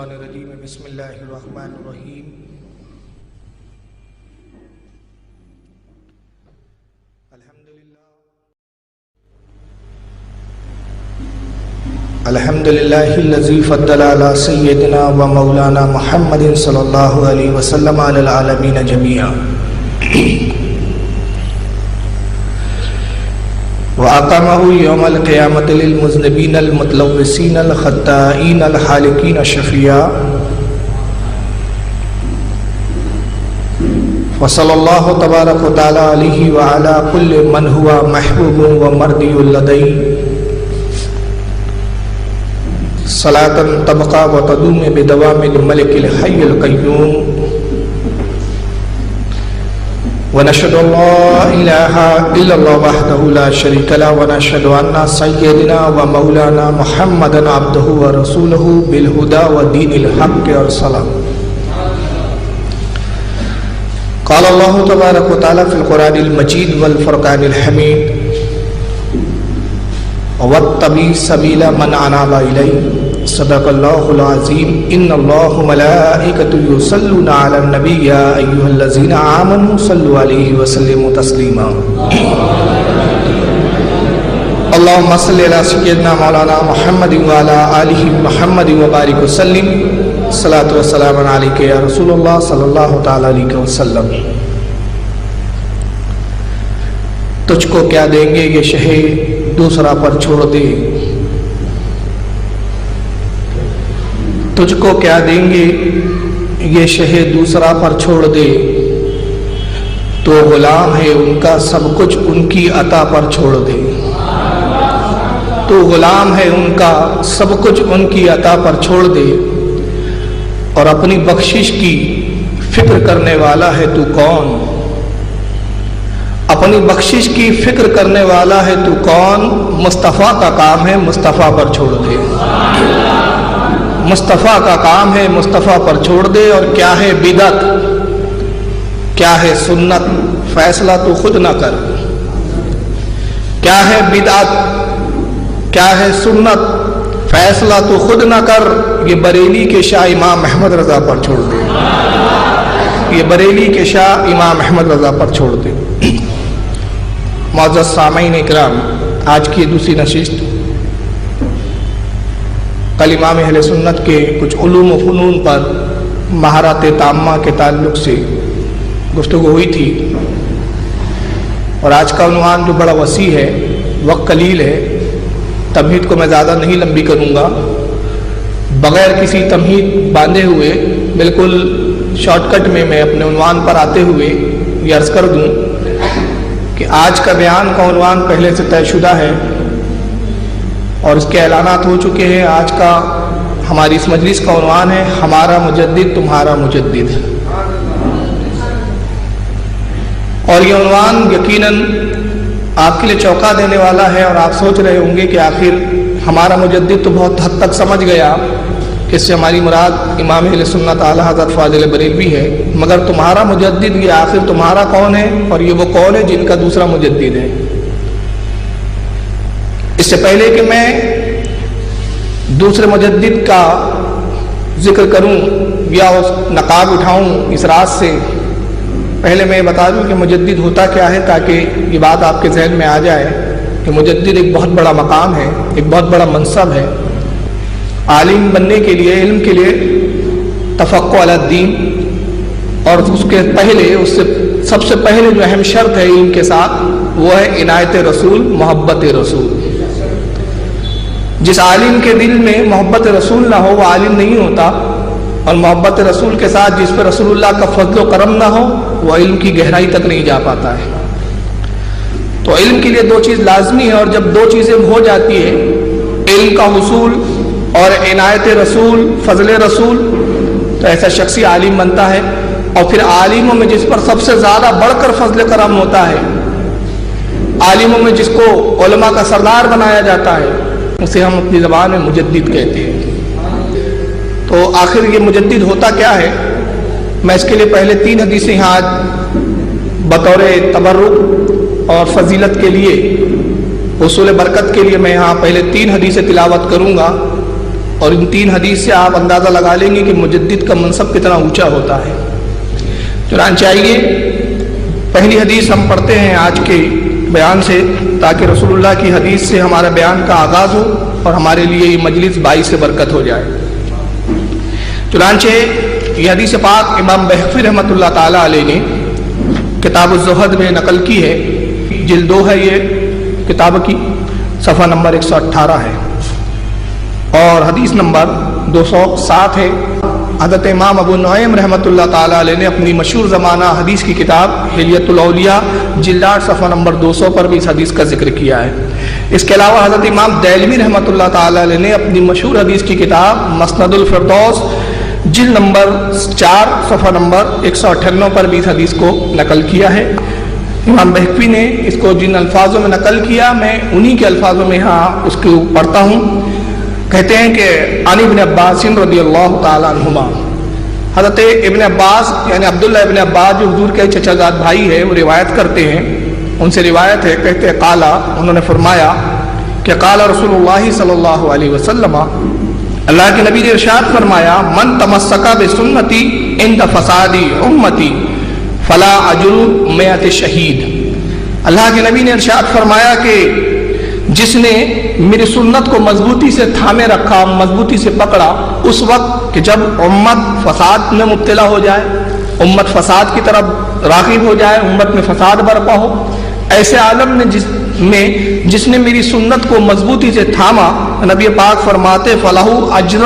الشیطان الرجیم بسم اللہ الرحمن الرحیم الحمدللہ الذی فضل علی سیدنا و مولانا محمد صلی اللہ علیہ وسلم علی العالمین جميعا وَأَقَامَهُ يَوْمَ الْقِيَامَةِ لِلْمُذْنِبِينَ الْمُتْلَوِّثِينَ الْخَطَّائِينَ الْحَالِقِينَ شَفِيعًا وصلی اللہ تبارک و تعالی علیہ وعلی کل من ہوا محبوب و مرضی لدیہ صلاة تبقى وتدوم بدوام الملك الحي القيوم ونشهد أن لا إله إلا الله وحده لا شريك له ونشهد أن سيدنا ومولانا محمدا عبده ورسوله بالهدى ودين الحق أرسله قال الله تبارك وتعالى في القرآن المجيد والفرقان الحميد واتبع سبيل من أناب إلي صدق الله العظيم إن الله ملائكته يصلون على النبي يا أيها الذين آمنوا صلوا عليه وسلموا تسليما اللهم صل على سيدنا مولانا محمد وعلى آله محمد وبارك وسلم صلاة والسلام عليك يا رسول الله صلى الله تعالى عليه وسلم تجھ کو کیا دیں گے یہ شہ دوسرا پر چھوڑ دے تجھ کو کیا دیں گے یہ شہ دوسرا پر چھوڑ دے تو غلام ہے ان کا سب کچھ ان کی عطا پر چھوڑ دے تو غلام ہے ان کا سب کچھ ان کی عطا پر چھوڑ دے اور اپنی بخشش کی فکر کرنے والا ہے تو کون اپنی بخشش کی فکر کرنے والا ہے تو کون مصطفیٰ کا کام ہے مصطفیٰ پر چھوڑ دے مصطفیٰ کا کام ہے مصطفیٰ پر چھوڑ دے اور کیا ہے بدعت کیا ہے سنت فیصلہ تو خود نہ کر کیا ہے بدعت کیا ہے سنت فیصلہ تو خود نہ کر یہ بریلی کے شاہ امام احمد رضا پر چھوڑ دے یہ بریلی کے شاہ امام احمد رضا پر چھوڑ دے معزز سامعین اکرام آج کی دوسری نشست کل امام اہل سنت کے کچھ علوم و فنون پر مہارات تامہ کے تعلق سے گفتگو ہوئی تھی اور آج کا عنوان جو بڑا وسیع ہے وقت قلیل ہے تمہید کو میں زیادہ نہیں لمبی کروں گا بغیر کسی تمہید باندھے ہوئے بالکل شارٹ کٹ میں اپنے عنوان پر آتے ہوئے یہ عرض کر دوں کہ آج کا بیان کا عنوان پہلے سے طے شدہ ہے اور اس کے اعلانات ہو چکے ہیں آج کا ہماری اس مجلس کا عنوان ہے ہمارا مجدد تمہارا مجدد اور یہ عنوان یقیناً آپ کے لیے چونکا دینے والا ہے اور آپ سوچ رہے ہوں گے کہ آخر ہمارا مجدد تو بہت حد تک سمجھ گیا کہ اس سے ہماری مراد امام اہل سنت اعلیٰ حضرت فاضل بریلوی ہے مگر تمہارا مجدد یہ آخر تمہارا کون ہے اور یہ وہ کون ہے جن کا دوسرا مجدد ہے اس سے پہلے کہ میں دوسرے مجدد کا ذکر کروں یا اس نقاب اٹھاؤں اس راز سے پہلے میں بتا دوں کہ مجدد ہوتا کیا ہے تاکہ یہ بات آپ کے ذہن میں آ جائے کہ مجدد ایک بہت بڑا مقام ہے ایک بہت بڑا منصب ہے عالم بننے کے لیے علم کے لیے تفقہ علی الدین اور اس کے پہلے اس سے سب سے پہلے جو اہم شرط ہے علم کے ساتھ وہ ہے عنایت رسول محبت رسول جس عالم کے دل میں محبت رسول نہ ہو وہ عالم نہیں ہوتا اور محبت رسول کے ساتھ جس پر رسول اللہ کا فضل و کرم نہ ہو وہ علم کی گہرائی تک نہیں جا پاتا ہے تو علم کے لیے دو چیز لازمی ہے اور جب دو چیزیں ہو جاتی ہے علم کا حصول اور عنایت رسول فضل رسول تو ایسا شخصی عالم بنتا ہے اور پھر عالموں میں جس پر سب سے زیادہ بڑھ کر فضل کرم ہوتا ہے عالموں میں جس کو علماء کا سردار بنایا جاتا ہے اسے ہم اپنی زبان میں مجدد کہتے ہیں تو آخر یہ مجدد ہوتا کیا ہے میں اس کے لیے پہلے 3 حدیثیں آج بطور تبرک اور فضیلت کے لیے حصول برکت کے لیے میں یہاں پہلے 3 حدیثیں تلاوت کروں گا اور ان 3 حدیث سے آپ اندازہ لگا لیں گے کہ مجدد کا منصب کتنا اونچا ہوتا ہے۔ چنانچہ آئیے پہلی حدیث ہم پڑھتے ہیں آج کے بیان سے، تاکہ رسول اللہ کی حدیث سے ہمارا بیان کا آغاز ہو اور ہمارے لیے یہ مجلس باعث برکت ہو جائے۔ چنانچہ یہ حدیث پاک امام بہقی رحمۃ اللہ تعالیٰ علیہ نے کتاب الزہد میں نقل کی ہے، جلد 2 ہے یہ کتاب کی، صفحہ نمبر 118 ہے اور حدیث نمبر 207 ہے۔ حضرت امام ابو نعیم رحمۃ اللہ تعالیٰ علیہ نے اپنی مشہور زمانہ حدیث کی کتاب حلیۃ الاولیاء جلد 8 صفحہ نمبر 200 پر بھی اس حدیث کا ذکر کیا ہے۔ اس کے علاوہ حضرت امام دیلمی رحمۃ اللہ تعالیٰ علیہ نے اپنی مشہور حدیث کی کتاب مسند الفردوس جلد نمبر 4 صفحہ نمبر 198 پر بھی اس حدیث کو نقل کیا ہے۔ امام بہقی نے اس کو جن الفاظوں میں نقل کیا میں انہی کے الفاظوں میں یہاں اس کو پڑھتا ہوں۔ کہتے ہیں کہ عن ابن عباس رضی اللہ تعالیٰ عنہما، حضرت ابن عباس یعنی عبداللہ ابن عباس جو حضور کے چچا زاد بھائی ہے، وہ روایت کرتے ہیں، ان سے روایت ہے، کہتے ہیں قالا، انہوں نے فرمایا کہ قال رسول اللہ صلی اللہ علیہ وسلم، اللہ کے نبی نے ارشاد فرمایا، من تمسک بسنتی عند فساد امتی فلا اجر 100 شہید۔ اللہ کے نبی نے ارشاد فرمایا کہ جس نے میری سنت کو مضبوطی سے تھامے رکھا، مضبوطی سے پکڑا، اس وقت کہ جب امت فساد میں مبتلا ہو جائے، امت فساد کی طرف راغب ہو جائے، امت میں فساد برپا ہو، ایسے عالم میں جس نے میری سنت کو مضبوطی سے تھاما، نبی پاک فرماتے فلاح اجر،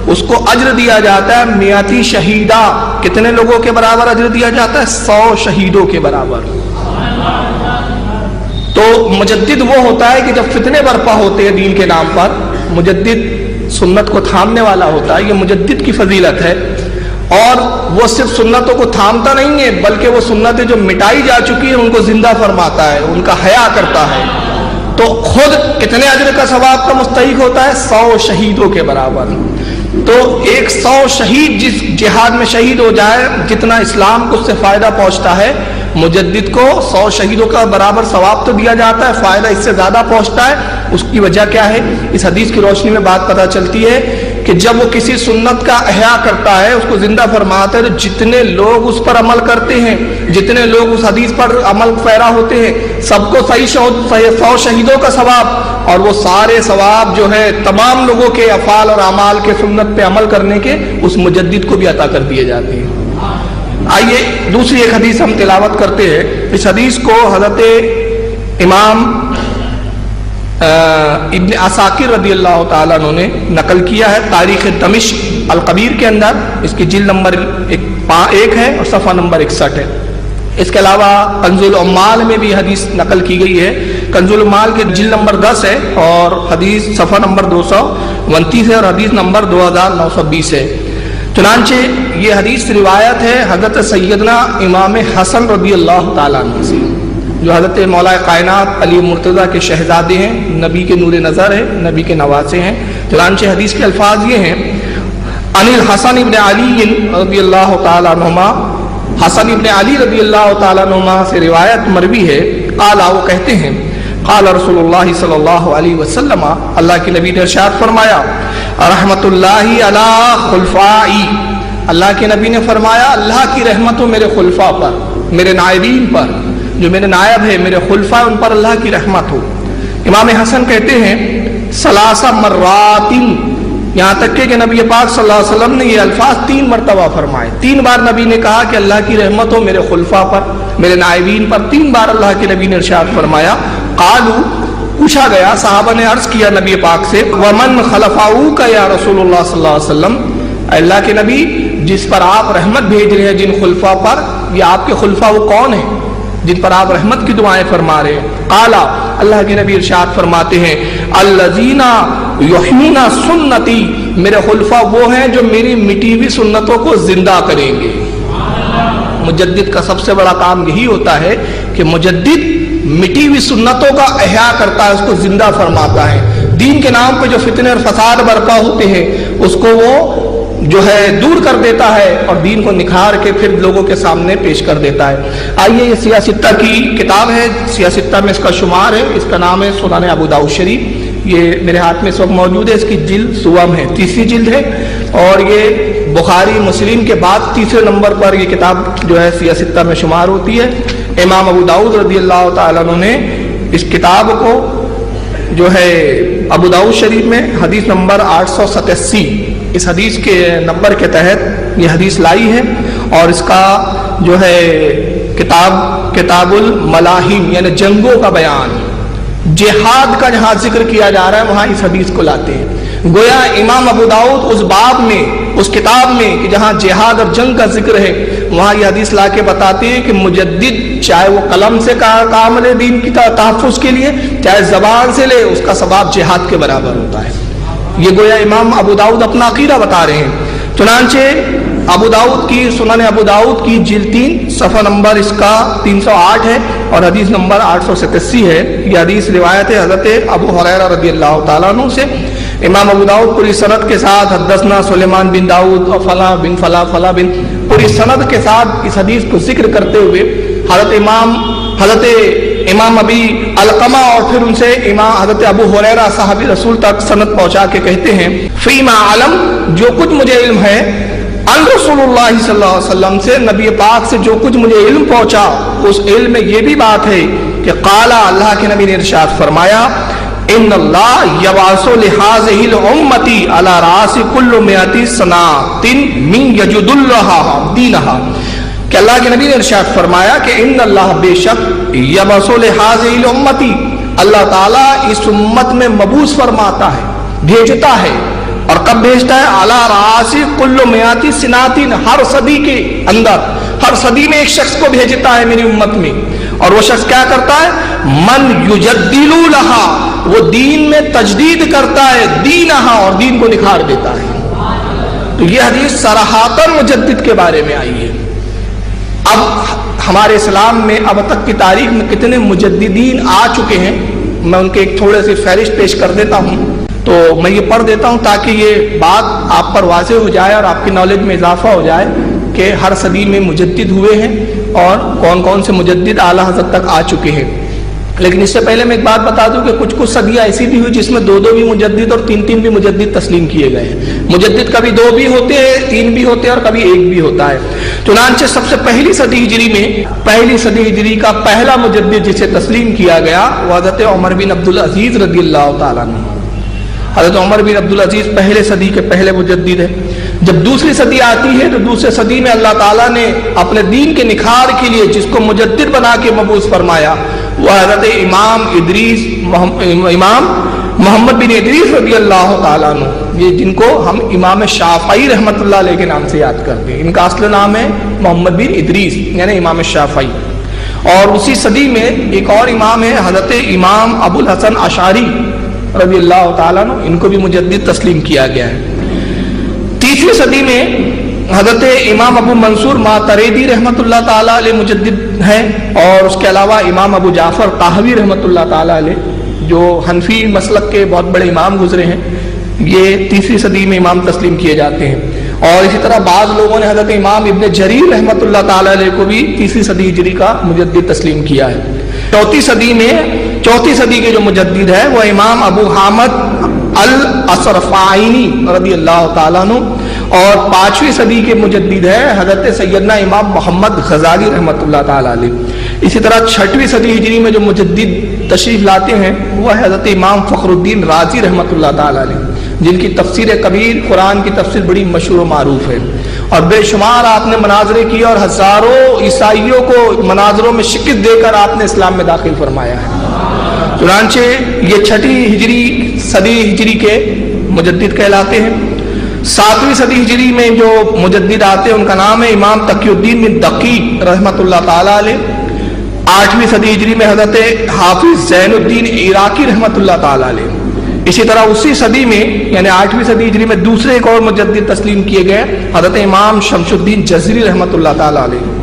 اس کو اجر دیا جاتا ہے 100 شہیدہ، کتنے لوگوں کے برابر اجر دیا جاتا ہے؟ 100 شہیدوں کے برابر۔ تو مجدد وہ ہوتا ہے کہ جب فتنے برپا ہوتے ہیں دین کے نام پر، مجدد سنت کو تھامنے والا ہوتا ہے، یہ مجدد کی فضیلت ہے۔ اور وہ صرف سنتوں کو تھامتا نہیں ہے، بلکہ وہ سنتیں جو مٹائی جا چکی ہیں ان کو زندہ فرماتا ہے، ان کا حیا کرتا ہے، تو خود کتنے اجر کا ثواب کا مستحق ہوتا ہے؟ 100 شہیدوں کے برابر۔ تو 100 شہید جس جہاد میں شہید ہو جائے، جتنا اسلام کو اس سے فائدہ پہنچتا ہے، مجدد کو 100 شہیدوں کا برابر ثواب تو دیا جاتا ہے، فائدہ اس سے زیادہ پہنچتا ہے۔ اس کی وجہ کیا ہے؟ اس حدیث کی روشنی میں بات پتہ چلتی ہے کہ جب وہ کسی سنت کا احیا کرتا ہے، اس کو زندہ فرماتا ہے، تو جتنے لوگ اس پر عمل کرتے ہیں، جتنے لوگ اس حدیث پر عمل پیرا ہوتے ہیں، سب کو 100 شہیدوں کا ثواب، اور وہ سارے ثواب جو ہے تمام لوگوں کے افعال اور اعمال کے سنت پہ عمل کرنے کے اس مجدد کو بھی عطا کر دیے جاتے ہیں۔ آئیے دوسری ایک حدیث ہم تلاوت کرتے ہیں۔ اس حدیث کو حضرت امام ابن عساکر رضی اللہ تعالیٰ عنہ نے نقل کیا ہے تاریخ دمشق الکبیر کے اندر، اس کی جلد نمبر 1 ہے اور صفحہ نمبر 61 ہے۔ اس کے علاوہ کنز العمال میں بھی حدیث نقل کی گئی ہے، کنز العمال کے جلد نمبر 10 ہے اور حدیث صفحہ نمبر 229 ہے اور حدیث نمبر 2920 ہے۔ چنانچہ یہ حدیث روایت ہے حضرت سیدنا امام حسن رضی اللہ تعالیٰ عنہ سے، جو حضرت مولا کائنات علی مرتضیٰ کے شہزادے ہیں، نبی کے نور نظر ہے، نبی کے نواسے ہیں۔ چنانچہ حدیث کے الفاظ یہ ہیں، عن الحسن ابن علی رضی اللہ تعالیٰ عنہما، حسن ابن علی رضی اللہ تعالیٰ عنہما سے روایت مروی ہے، قال، وہ کہتے ہیں، قال رسول اللہ صلی اللہ علیہ وسلم، اللہ کے نبی نے ارشاد فرمایا، رحمت اللہ علی خلفائی، اللہ کے نبی نے فرمایا اللہ کی رحمت ہو میرے خلفاء پر، میرے نائبین پر، جو میرے نائب ہے، میرے خلفاء، ان پر اللہ کی رحمت ہو۔ امام حسن کہتے ہیں 3 مرات، یہاں تک کہ نبی پاک صلی اللہ علیہ وسلم نے یہ الفاظ 3 مرتبہ فرمائے، 3 بار نبی نے کہا کہ اللہ کی رحمت ہو میرے خلفاء پر، میرے نائبین پر، 3 بار اللہ کے نبی نے ارشاد فرمایا۔ قالو، پوچھا گیا، صحابہ نے عرض کیا نبی پاک سے، ومن خلفاؤ کا یا رسول اللہ صلی اللہ علیہ وسلم، اللہ کے نبی جس پر آپ رحمت بھیج رہے ہیں، جن خلفاء پر، یہ آپ کے خلفاء وہ کون ہیں جن پر آپ رحمت کی دعائیں فرما رہے ہیں؟ قالا، اللہ کے نبی ارشاد فرماتے ہیں، الذین یحیون سنتی، میرے خلفاء وہ ہیں جو میری مٹی ہوئی سنتوں کو زندہ کریں گے۔ مجدد کا سب سے بڑا کام یہی ہوتا ہے کہ مجدد مٹی ہوئی سنتوں کا احیا کرتا ہے، اس کو زندہ فرماتا ہے، دین کے نام پہ جو فتنے اور فساد برپا ہوتے ہیں اس کو وہ جو ہے دور کر دیتا ہے اور دین کو نکھار کے پھر لوگوں کے سامنے پیش کر دیتا ہے۔ آئیے، یہ سیاستہ کی کتاب ہے، سیاستہ میں اس کا شمار ہے، اس کا نام ہے سنن ابو داؤد شریف، یہ میرے ہاتھ میں اس وقت موجود ہے، اس کی جلد سوم ہے، تیسری جلد ہے، اور یہ بخاری مسلم کے بعد تیسرے نمبر پر یہ کتاب جو ہے سیاہ ستہ میں شمار ہوتی ہے۔ امام ابو داؤد رضی اللہ تعالیٰ عنہ نے اس کتاب کو جو ہے ابو داؤد شریف میں حدیث نمبر 887 اس حدیث کے نمبر کے تحت یہ حدیث لائی ہے، اور اس کا جو ہے کتاب الملاحم یعنی جنگوں کا بیان، جہاد کا جہاں ذکر کیا جا رہا ہے وہاں اس حدیث کو لاتے ہیں۔ گویا امام ابو داؤد اس باب میں، اس کتاب میں کہ جہاں جہاد اور جنگ کا ذکر ہے وہاں یہ حدیث لا کے بتاتے ہیں کہ مجدد چاہے وہ قلم سے کام لے دین کی تحفظ کے لیے، چاہے زبان سے لے، اس کا ثواب جہاد کے برابر ہوتا ہے۔ یہ گویا امام ابو داؤد اپنا عقیدہ بتا رہے ہیں۔ چنانچہ ابو داؤد کی سنن ابو داؤد کی جلد 3 صفحہ نمبر اس کا 308 ہے اور حدیث نمبر 887 ہے۔ یہ حدیث روایت ہے حضرت ابو ہریرہ رضی اللہ تعالیٰ عنہ سے۔ امام ابو داؤد پوری سند کے ساتھ حدثنا سلیمان بن داؤد اور فلاں بن فلاں فلاں بن پوری سند کے ساتھ اس حدیث کو ذکر کرتے ہوئے حضرت امام ابی علقمہ اور پھر ان سے امام حضرت ابو ہریرہ صحابی رسول تک سند پہنچا کے کہتے ہیں فیما علم، جو کچھ مجھے علم ہے، ان رسول اللہ صلی اللہ علیہ وسلم سے، نبی پاک سے جو کچھ مجھے علم پہنچا اس علم میں یہ بھی بات ہے کہ قال، اللہ کے نبی نے ارشاد فرمایا، ان اللہ یبعث لہذہ الامتی علی راس کل مئۃ سنۃ من یجد اللہ دینہا، کہ اللہ کے نبی نے ارشاد فرمایا کہ ان اللہ بے شک یبعث لہذہ الامتی، اللہ تعالیٰ اس امت میں مبعوث فرماتا ہے، بھیجتا ہے، اور کب بھیجتا ہے؟ علی راس کل مئۃ سنۃ، ہر صدی کے اندر، ہر صدی میں ایک شخص کو بھیجتا ہے میری امت میں، اور وہ شخص کیا کرتا ہے؟ من یجدل لہا، وہ دین میں تجدید کرتا ہے، دینہا، اور دین کو نکھار دیتا ہے۔ تو یہ حدیث صراحتاً مجدد کے بارے میں آئی ہے۔ اب ہمارے اسلام میں اب تک کی تاریخ میں کتنے مجددین آ چکے ہیں، میں ان کے ایک تھوڑے سی فہرست پیش کر دیتا ہوں، تو میں یہ پڑھ دیتا ہوں تاکہ یہ بات آپ پر واضح ہو جائے اور آپ کی نالج میں اضافہ ہو جائے کہ ہر صدی میں مجدد ہوئے ہیں اور کون کون سے مجدد اعلیٰ حضرت تک آ چکے ہیں۔ لیکن اس سے پہلے میں ایک بات بتا دوں کہ کچھ صدیاں ایسی بھی ہوئی جس میں 2 بھی مجدد اور 3 بھی مجدد تسلیم کیے گئے ہیں۔ مجدد کبھی 2 بھی ہوتے ہیں، 3 بھی ہوتے ہیں، اور کبھی 1 بھی ہوتا ہے۔ چنانچہ سب سے پہلی صدی ہجری کا پہلا مجدد جسے تسلیم کیا گیا وہ حضرت عمر بن عبدالعزیز رضی اللہ تعالیٰ عنہ۔ حضرت عمر بن عبدالعزیز پہلے صدی کے پہلے مجدد ہے۔ جب دوسری صدی آتی ہے تو دوسرے صدی میں اللہ تعالیٰ نے اپنے دین کے نکھار کے لیے جس کو مجدد بنا کے مبعوث فرمایا وہ حضرت امام محمد بن ادریس رضی اللہ تعالیٰ عنہ، یہ جن کو ہم امام شافعی رحمۃ اللہ علیہ کے نام سے یاد کرتے ہیں۔ ان کا اصل نام ہے محمد بن ادریس یعنی امام شافعی۔ اور اسی صدی میں ایک اور امام ہے حضرت امام ابو الحسن اشعری رضی اللہ تعالیٰ عنہ، ان کو بھی مجدد تسلیم کیا گیا ہے۔ تیسری صدی میں حضرت امام ابو منصور ماتریدی رحمۃ اللہ تعالیٰ علیہ مجدد ہیں، اور اس کے علاوہ امام ابو جعفر طاہوی رحمۃ اللہ تعالیٰ علیہ جو حنفی مسلک کے بہت بڑے امام گزرے ہیں، یہ تیسری صدی میں امام تسلیم کیے جاتے ہیں۔ اور اسی طرح بعض لوگوں نے حضرت امام ابن جریر رحمۃ اللہ تعالیٰ علیہ کو بھی تیسری صدی ہجری کا مجدد تسلیم کیا ہے۔ چوتھی صدی کے جو مجدد ہے وہ امام ابو حامد الاسرفائینی رضی اللہ تعالیٰ عنہ، اور 5ویں صدی کے مجدد ہے حضرت سیدنا امام محمد غزالی رحمۃ اللہ تعالیٰ علیہ۔ اسی طرح 6ویں صدی ہجری میں جو مجدد تشریف لاتے ہیں وہ ہے حضرت امام فخر الدین رازی رحمۃ اللہ تعالیٰ علیہ، جن کی تفسیر کبیر قرآن کی تفسیر بڑی مشہور و معروف ہے، اور بے شمار آپ نے مناظرے کیے اور ہزاروں عیسائیوں کو مناظروں میں شکست دے کر آپ نے اسلام میں داخل فرمایا ہے۔ چنانچہ یہ 6 صدی ہجری کے مجدد کہلاتے ہیں۔ 7ویں صدی ہجری میں جو مجدد آتے ہیں ان کا نام ہے امام تقی الدین بن دقیق رحمۃ اللہ تعالیٰ علیہ۔ 8ویں صدی ہجری میں حضرت حافظ زین الدین عراقی رحمۃ اللہ تعالیٰ علیہ۔ اسی طرح اسی صدی میں یعنی 8ویں صدی ہجری میں دوسرے ایک اور مجدد تسلیم کیے گئے حضرت امام شمس الدین جزری رحمۃ اللہ تعالیٰ علیہ۔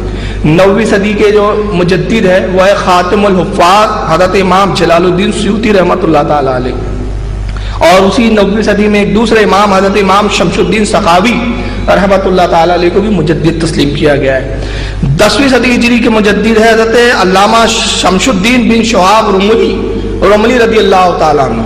9ویں صدی کے جو مجدد ہے وہ ہے خاتم الحفاظ حضرت امام جلال الدین سیوطی رحمۃ اللہ تعالیٰ علیہ، اور اسی 9ویں صدی میں ایک دوسرے امام حضرت امام شمس الدین سخاوی رحمۃ اللہ تعالیٰ علیہ کو بھی مجدد تسلیم کیا گیا ہے۔ 10ویں صدی ہجری کے مجدد ہے حضرت علامہ شمس الدین بن شہاب رملی رضی اللہ تعالیٰ عنہ۔